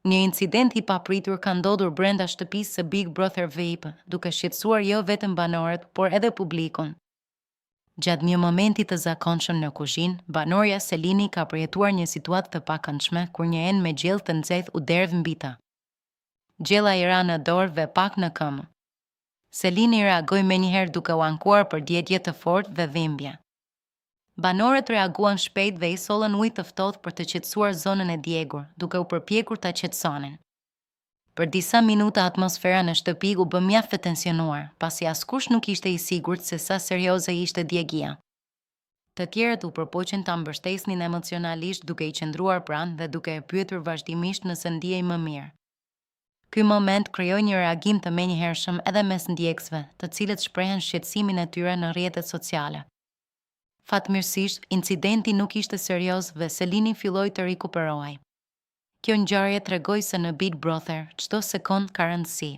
Një incident i papritur ka ndodhur brenda shtëpisë së Big Brother VIP, duke shqetësuar jo vetëm banorët, por edhe publikun. Gjatë një momenti të zakonshëm në kuzhinë, banorja Selini ka përjetuar një situatë të pakëndshme kur një enë me gjellë të nxehtë u derdh mbi të. Gjella i ra në dorë dhe pak në këmbë. Selini reagoi menjëherë duke u ankuar për djegje të fortë dhe dhimbje. Banorët reaguan shpejt dhe i sollën ujë të ftohtë për të qetësuar zonën e djegur, duke u përpjekur ta qetësonin. Për disa minuta atmosfera në shtëpi u bë mjaft e tensionuar, pasi askush nuk ishte i sigurt se sa serioze ishte djegia. Të tjerët u përpoqën ta mbështesnin emocionalisht duke i qëndruar pranë dhe duke e pyetur vazhdimisht nëse ndihej më mirë. Ky moment krijoi një reagim të menjëhershëm edhe mes ndjekësve, të cilët shprehen shqetësimin e tyre në rrjetet sociale. Fatmirësisht, incidenti nuk ishte serioz dhe Selini filloi të rikuperohej. Kjo ngjarje tregoi se në Big Brother çdo sekond ka rëndësi.